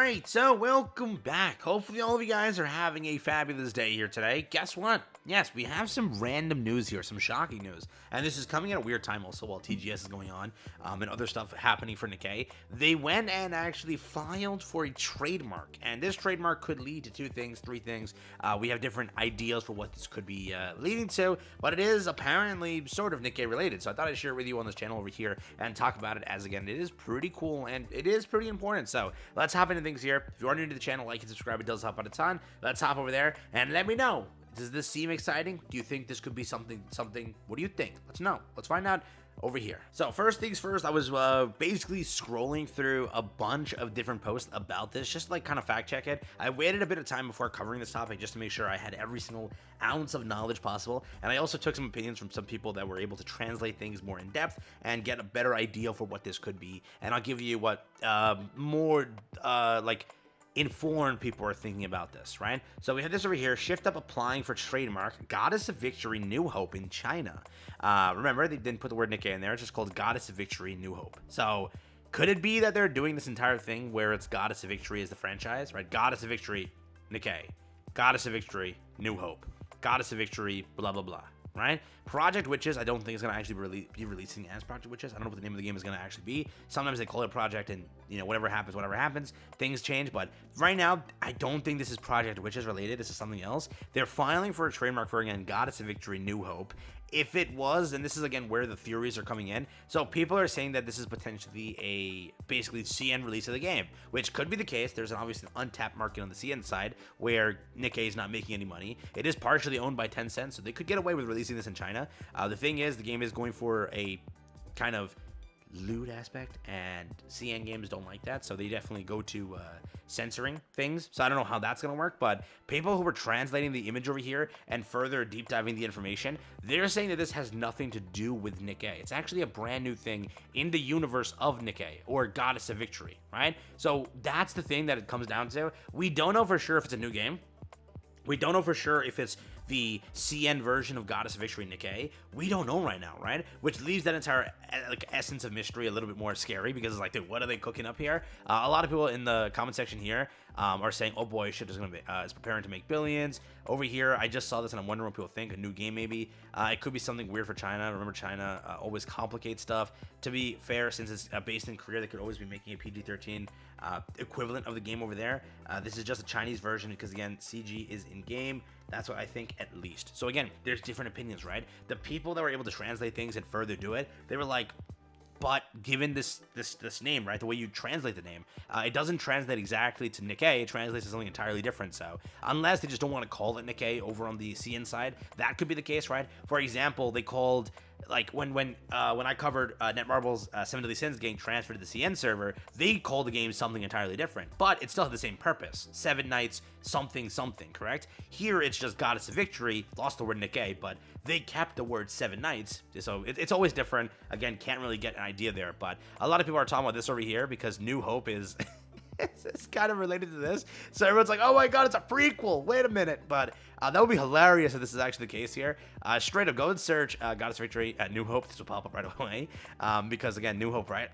Alright, so welcome back. Hopefully all of you guys are having a fabulous day here today. Guess what? Yes, we have some random news here, some shocking news. And this is coming at a weird time also while TGS is going on and other stuff happening for Nikke. They went and actually filed for a trademark. And this trademark could lead to two things, three things. We have different ideas for what this could be leading to, but it is apparently sort of Nikke related. So I thought I'd share it with you on this channel over here and talk about it, as again, it is pretty cool and it is pretty important. So let's hop into things here. If you are new to the channel, like and subscribe. It does help out a ton. Let's hop over there and let me know. Does this seem exciting? Do you think this could be something? What do you think? Let's know. Let's find out over here. So first things first, I was basically scrolling through a bunch of different posts about this, just to, like, kind of fact check it. I waited a bit of time before covering this topic just to make sure I had every single ounce of knowledge possible, and I also took some opinions from some people that were able to translate things more in depth and get a better idea for what this could be. And I'll give you what more like informed people are thinking about this, right? So we have this over here: Shift Up applying for trademark Goddess of Victory New Hope in China. Remember, they didn't put the word Nikke in there. It's just called Goddess of Victory New Hope. So could it be that they're doing this entire thing where it's Goddess of Victory as the franchise, right? Goddess of Victory Nikke, Goddess of Victory New Hope, Goddess of Victory blah blah blah, right? Project Witches, I don't think is going to actually be releasing as Project Witches. I don't know what the name of the game is going to actually be. Sometimes they call it Project, and, you know, whatever happens, things change. But right now, I don't think this is Project Witches related. This is something else. They're filing for a trademark for, again, Goddess of Victory New Hope. If it was, and this is, again, where the theories are coming in. So people are saying that this is potentially a basically CN release of the game, which could be the case. There's obviously an untapped market on the CN side where Nikke is not making any money. It is partially owned by Tencent, so they could get away with releasing this in China. The thing is, the game is going for a kind of loot aspect, and CN games don't like that, so they definitely go to censoring things. So I don't know how that's gonna work, but people who were translating the image over here and further deep diving the information, they're saying that this has nothing to do with Nikke. It's actually a brand new thing in the universe of Nikke, or Goddess of Victory, right? So that's the thing that it comes down to. We don't know for sure if it's a new game. We don't know for sure if it's the CN version of Goddess of Victory Nikke. We don't know right now, right? Which leaves that entire like essence of mystery a little bit more scary, because it's like, dude, what are they cooking up here? A lot of people in the comment section here are saying, oh boy, shit is gonna be is preparing to make billions. Over here, I just saw this and I'm wondering what people think. A new game maybe. It could be something weird for China. Remember, China always complicates stuff. To be fair, since it's based in Korea, they could always be making a PG-13 equivalent of the game over there. This is just a Chinese version because, again, CG is in game. That's what I think, at least. So again, there's different opinions, right? The people that were able to translate things and further do it, they were like, but given this name, right, the way you translate the name, it doesn't translate exactly to Nikke. It translates to something entirely different. So unless they just don't want to call it Nikke over on the CN side, that could be the case, right? For example, they called, like, when I covered Netmarble's Seven Deadly Sins getting transferred to the CN server, they called the game something entirely different, but it still had the same purpose: Seven Nights something something, correct? Here it's just Goddess of Victory, lost the word Nikke, but they kept the word Seven Nights, so it's always different. Again, can't really get an idea there, but a lot of people are talking about this over here because New Hope is it's kind of related to this, so everyone's like, oh my god, it's a prequel, wait a minute. But that would be hilarious if this is actually the case here. Straight up, go and search Goddess of Victory at New Hope. This will pop up right away, because, again, New Hope, right?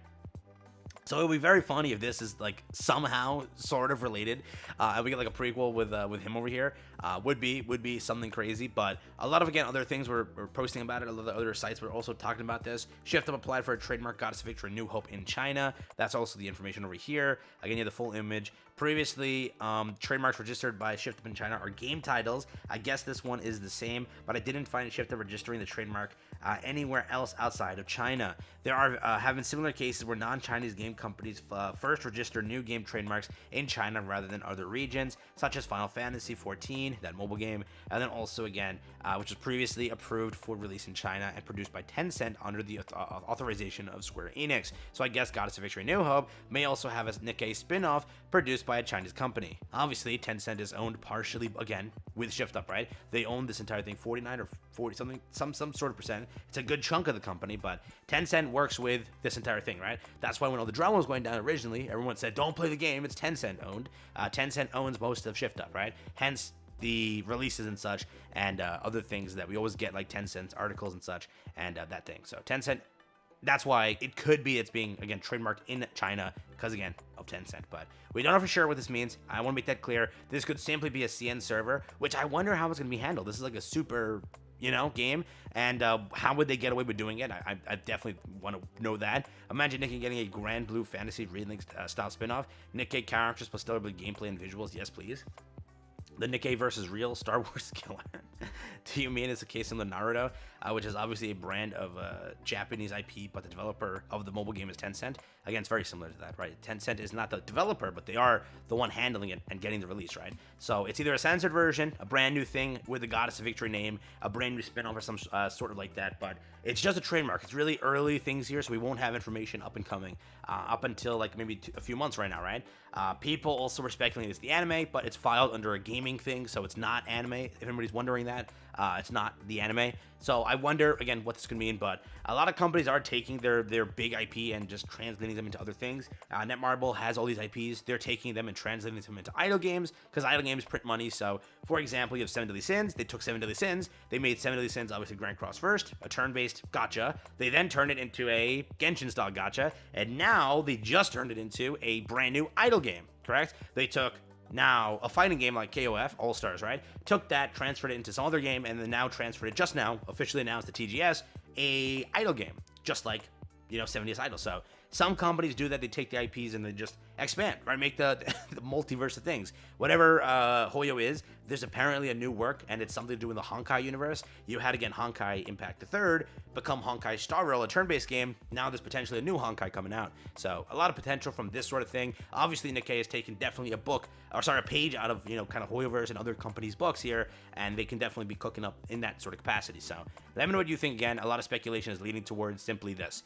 So it would be very funny if this is, like, somehow sort of related, and we get like a prequel with him over here. Would be something crazy. But a lot of, again, other things were posting about it. A lot of the other sites were also talking about this. Shift Up applied for a trademark Goddess of Victory New Hope in China. That's also the information over here. Again, you have the full image. Previously, trademarks registered by Shift Up in China are game titles. I guess this one is the same, but I didn't find Shift Up registering the trademark anywhere else outside of China. There have been similar cases where non-Chinese game companies first register new game trademarks in China rather than other regions, such as Final Fantasy XIV, that mobile game, and then also, again, which was previously approved for release in China and produced by Tencent under the authorization of Square Enix. So I guess Goddess of Victory New Hope may also have a Nikke spin-off produced by a Chinese company. Obviously, Tencent is owned partially, again, with Shift Up, right? They own this entire thing, 49 or 40 something, some sort of percent. It's a good chunk of the company, but Tencent works with this entire thing, right? That's why when all the drama was going down originally, everyone said, don't play the game, it's Tencent owned. Tencent owns most of Shift Up, right? Hence the releases and such, and other things that we always get, like Tencent's articles and such, and that thing. So Tencent that's why it could be it's being, again, trademarked in China because, again, of Tencent. But we don't know for sure what this means. I want to make that clear. This could simply be a CN server, which I wonder how it's going to be handled. This is like a super, game, and how would they get away with doing it? I definitely want to know that. Imagine Nikke getting a Grand Blue Fantasy Relink style spinoff. Nikke characters plus stellar gameplay and visuals. Yes, please. The Nikke versus Real Star Wars killer. Do you mean it's a case in the Naruto, which is obviously a brand of Japanese IP, but the developer of the mobile game is Tencent? Again, it's very similar to that, right? Tencent is not the developer, but they are the one handling it and getting the release, right? So it's either a censored version, a brand new thing with the Goddess of Victory name, a brand new spin-off or some sort of like that, but it's just a trademark. It's really early things here, so we won't have information up and coming up until like maybe a few months right now, right? People also were speculating it's the anime, but it's filed under a gaming thing, so it's not anime. If anybody's wondering that, it's not the anime. So I wonder, again, what this could mean, but a lot of companies are taking their big IP and just translating them into other things. Netmarble has all these IPs. They're taking them and translating them into idle games, because idle games print money. So, for example, you have Seven Deadly Sins. They took Seven Deadly Sins. They made Seven Deadly Sins, obviously, Grand Cross first, a turn-based gacha. They then turned it into a Genshin-style gacha, and now they just turned it into a brand new idle game, correct? They took now a fighting game like KOF, All Stars, right? Took that, transferred it into some other game, and then now transferred it just now, officially announced to TGS, a idle game, just like, 70s Idol. So some companies do that. They take the IPs and they just expand, right? Make the multiverse of things. Whatever AYOOOO is, there's apparently a new work, and it's something to do in the Honkai universe. You had, again, Honkai Impact the Third become Honkai Star Rail, a turn-based game. Now there's potentially a new Honkai coming out. So a lot of potential from this sort of thing. Obviously, Nikke has taken definitely a page out of, kind of AYOOOOverse and other companies' books here, and they can definitely be cooking up in that sort of capacity. So let me know what you think. Again, a lot of speculation is leading towards simply this.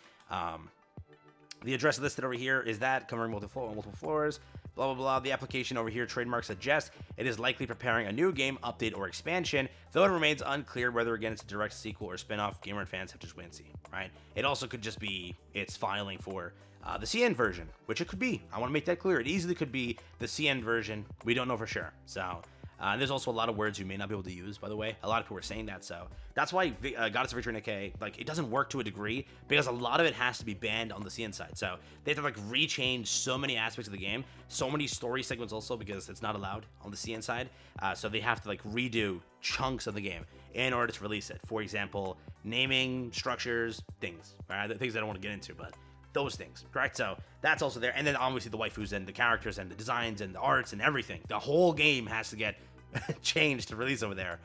The address listed over here is that, covering multiple floors, blah, blah, blah. The application over here, trademark, suggests it is likely preparing a new game, update, or expansion, though it remains unclear whether, again, it's a direct sequel or spin-off. Gamer and fans have to wait and see, right? It also could just be it's filing for the CN version, which it could be. I want to make that clear. It easily could be the CN version. We don't know for sure. So there's also a lot of words you may not be able to use, by the way. A lot of people are saying that, so that's why Goddess of Victory Nikke, it doesn't work to a degree, because a lot of it has to be banned on the CN side. So they have to rechange so many aspects of the game, so many story segments also, because it's not allowed on the CN side. So they have to redo chunks of the game in order to release it. For example, naming, structures, things, right? The things I don't want to get into, but those things, correct? So that's also there. And then obviously the waifus and the characters and the designs and the arts and everything. The whole game has to get changed to release over there,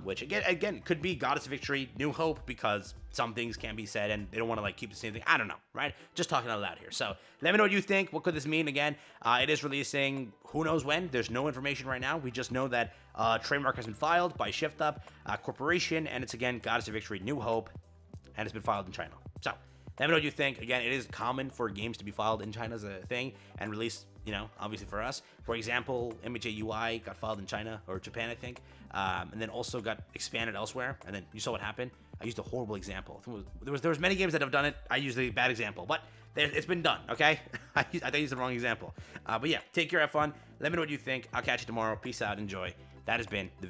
which again could be Goddess of Victory, New Hope, because some things can be said and they don't want to keep the same thing. I don't know, right? Just talking out loud here. So let me know what you think. What could this mean? Again, it is releasing who knows when. There's no information right now. We just know that trademark has been filed by Shift Up Corporation, and it's, again, Goddess of Victory, New Hope, and it's been filed in China. So let me know what you think. Again, it is common for games to be filed in China as a thing and released, obviously for us. For example, MHA got filed in China or Japan, I think, and then also got expanded elsewhere. And then you saw what happened. I used a horrible example. There was many games that have done it. I used a bad example, but it's been done, okay? I used the wrong example. But yeah, take care, have fun. Let me know what you think. I'll catch you tomorrow. Peace out. Enjoy. That has been the video.